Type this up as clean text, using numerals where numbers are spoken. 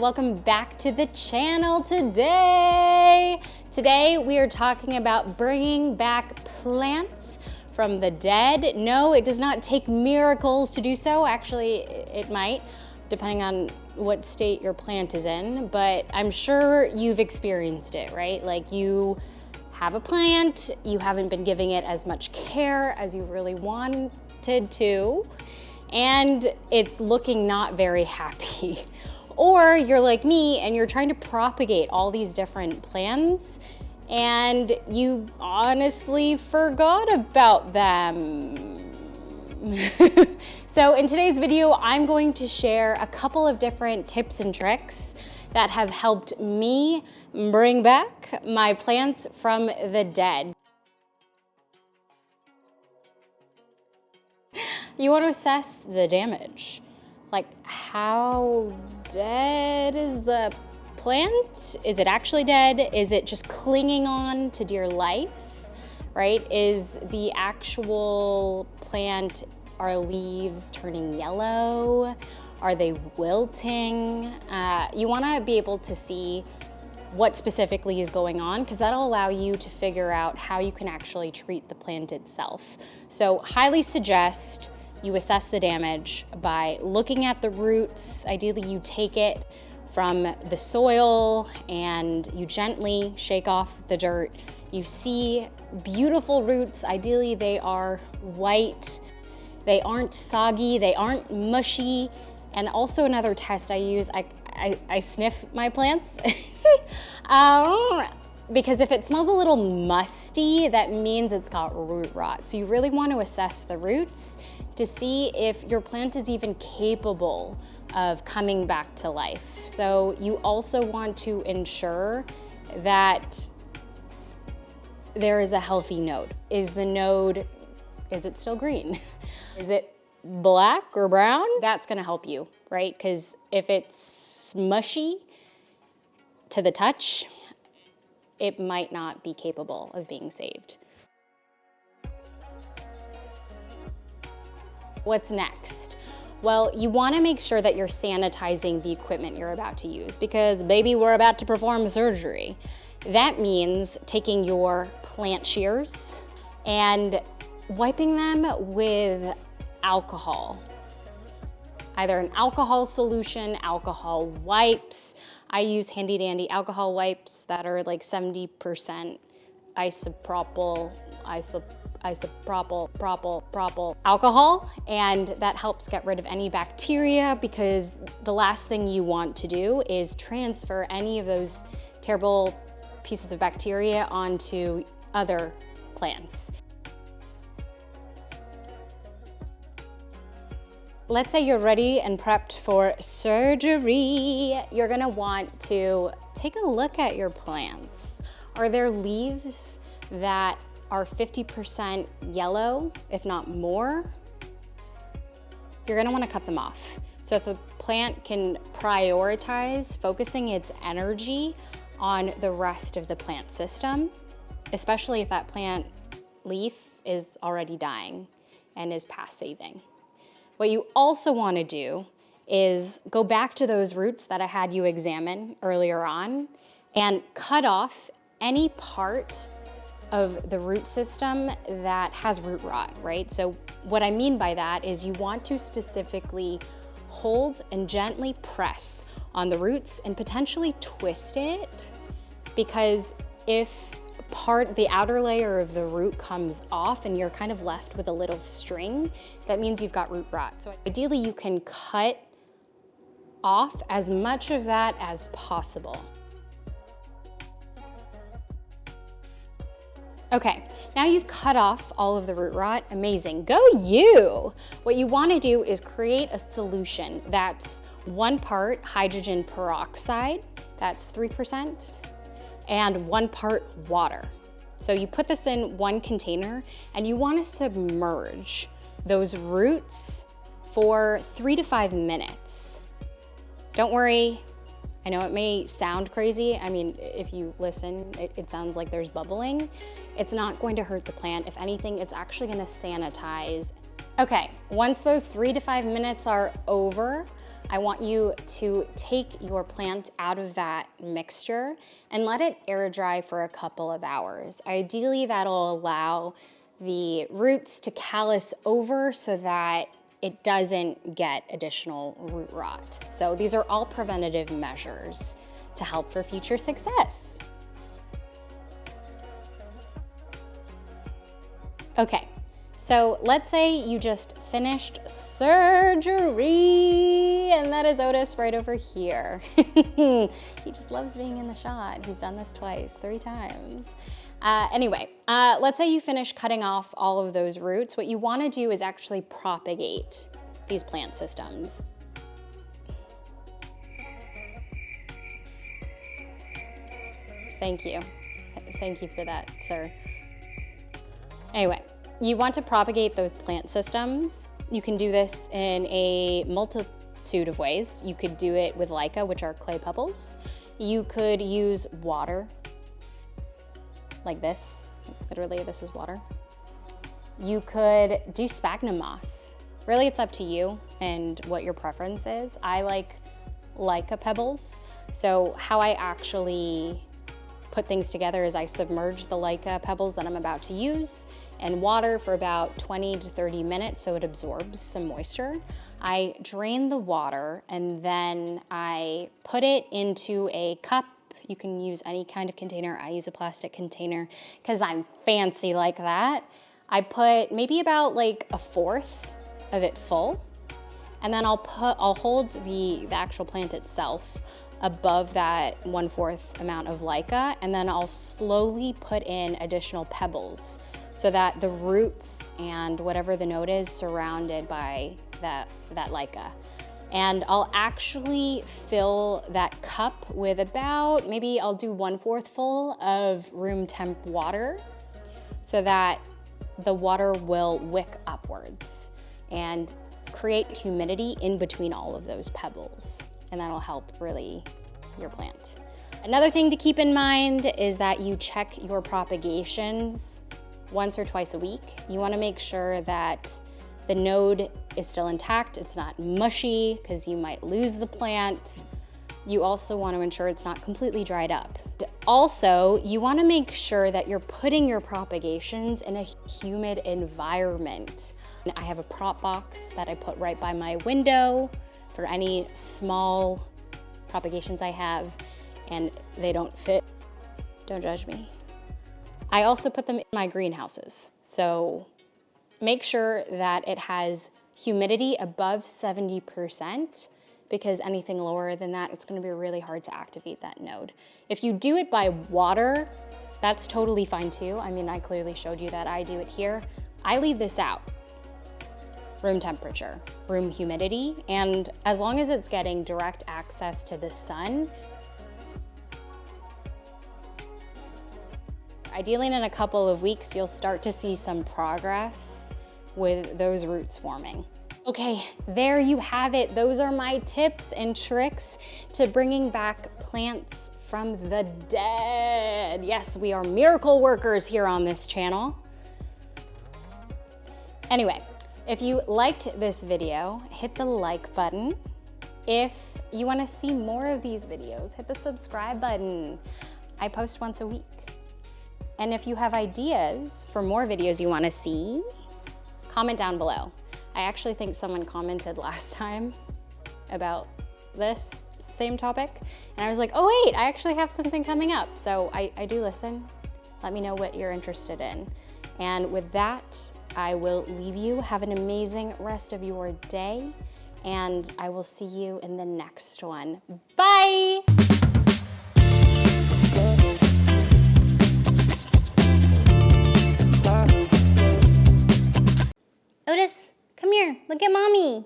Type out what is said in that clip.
welcome back to the channel today. Today we are talking about bringing back plants from the dead. No, it does not take miracles to do so. Actually, it might, depending on what state your plant is in, but I'm sure you've experienced it, right? Like you have a plant, you haven't been giving it as much care as you really wanted to, and it's looking not very happy. Or you're like me and you're trying to propagate all these different plants and you honestly forgot about them. So in today's video, I'm going to share a couple of different tips and tricks that have helped me bring back my plants from the dead. You want to assess the damage. Like, how dead is the plant? Is it actually dead? Is it just clinging on to dear life, right? Is the actual plant, are leaves turning yellow? Are they wilting? You wanna be able to see what specifically is going on, because that'll allow you to figure out how you can actually treat the plant itself. So highly suggest you assess the damage by looking at the roots. Ideally, you take it from the soil and you gently shake off the dirt. You see beautiful roots. Ideally, they are white. They aren't soggy, they aren't mushy. And also another test I use, I sniff my plants. Because if it smells a little musty, that means it's got root rot. So you really want to assess the roots to see if your plant is even capable of coming back to life. So you also want to ensure that there is a healthy node. Is it still green? Is it black or brown? That's gonna help you, right? Because if it's mushy to the touch, it might not be capable of being saved. What's next? Well, you wanna make sure that you're sanitizing the equipment you're about to use, because baby, we're about to perform surgery. That means taking your plant shears and wiping them with alcohol. Either an alcohol solution, alcohol wipes. I use handy dandy alcohol wipes that are like 70% isopropyl alcohol, and that helps get rid of any bacteria, because the last thing you want to do is transfer any of those terrible pieces of bacteria onto other plants. Let's say you're ready and prepped for surgery. You're gonna want to take a look at your plants. Are there leaves that are 50% yellow, if not more? You're gonna wanna cut them off. So if the plant can prioritize focusing its energy on the rest of the plant system, especially if that plant leaf is already dying and is past saving. What you also want to do is go back to those roots that I had you examine earlier on and cut off any part of the root system that has root rot, right? So what I mean by that is you want to specifically hold and gently press on the roots and potentially twist it, because if the outer layer of the root comes off and you're kind of left with a little string, that means you've got root rot. So ideally you can cut off as much of that as possible. Okay, now you've cut off all of the root rot. Amazing, go you! What you want to do is create a solution that's 1 part hydrogen peroxide, that's 3%, and 1 part water. So you put this in 1 container and you want to submerge those roots for 3 to 5 minutes. Don't worry, I know it may sound crazy. I mean, if you listen, it sounds like there's bubbling. It's not going to hurt the plant. If anything, it's actually going to sanitize. Okay, once those 3 to 5 minutes are over, I want you to take your plant out of that mixture and let it air dry for a couple of hours. Ideally, that'll allow the roots to callus over so that it doesn't get additional root rot. So these are all preventative measures to help for future success. Okay, so let's say you just finished surgery, and that is Otis right over here. He just loves being in the shot. He's done this twice, 3 times. Anyway, let's say you finish cutting off all of those roots. What you want to do is actually propagate these plant systems. Thank you. Thank you for that, sir. Anyway, you want to propagate those plant systems. You can do this in a multitude of ways. You could do it with LICA, which are clay pebbles. You could use water, like this. Literally, this is water. You could do sphagnum moss. Really, it's up to you and what your preference is. I like LICA pebbles. So how I actually put things together is I submerge the LICA pebbles that I'm about to use in water for about 20 to 30 minutes so it absorbs some moisture. I drain the water and then I put it into a cup. You can use any kind of container. I use a plastic container because I'm fancy like that. I put maybe about like 1/4 of it full, and then I'll hold the actual plant itself above that 1/4 amount of LICA, and then I'll slowly put in additional pebbles so that the roots and whatever the node is surrounded by that LICA. And I'll actually fill that cup with about, maybe I'll do 1/4 full of room temp water so that the water will wick upwards and create humidity in between all of those pebbles. And that'll help really your plant. Another thing to keep in mind is that you check your propagations once or twice a week. You want to make sure that the node is still intact, it's not mushy because you might lose the plant. You also want to ensure it's not completely dried up. Also, you want to make sure that you're putting your propagations in a humid environment. I have a prop box that I put right by my window for any small propagations I have, and they don't fit. Don't judge me. I also put them in my greenhouses. So make sure that it has humidity above 70%, because anything lower than that, it's gonna be really hard to activate that node. If you do it by water, that's totally fine too. I mean, I clearly showed you that I do it here. I leave this out. Room temperature, room humidity, and as long as it's getting direct access to the sun, ideally in a couple of weeks, you'll start to see some progress with those roots forming. Okay, there you have it. Those are my tips and tricks to bringing back plants from the dead. Yes, we are miracle workers here on this channel. Anyway, if you liked this video, hit the like button. If you want to see more of these videos, hit the subscribe button. I post once a week. And if you have ideas for more videos you want to see, comment down below. I actually think someone commented last time about this same topic, and I was like, oh wait, I actually have something coming up. So I do listen. Let me know what you're interested in. And with that, I will leave you. Have an amazing rest of your day, and I will see you in the next one. Bye! Otis, come here, look at mommy.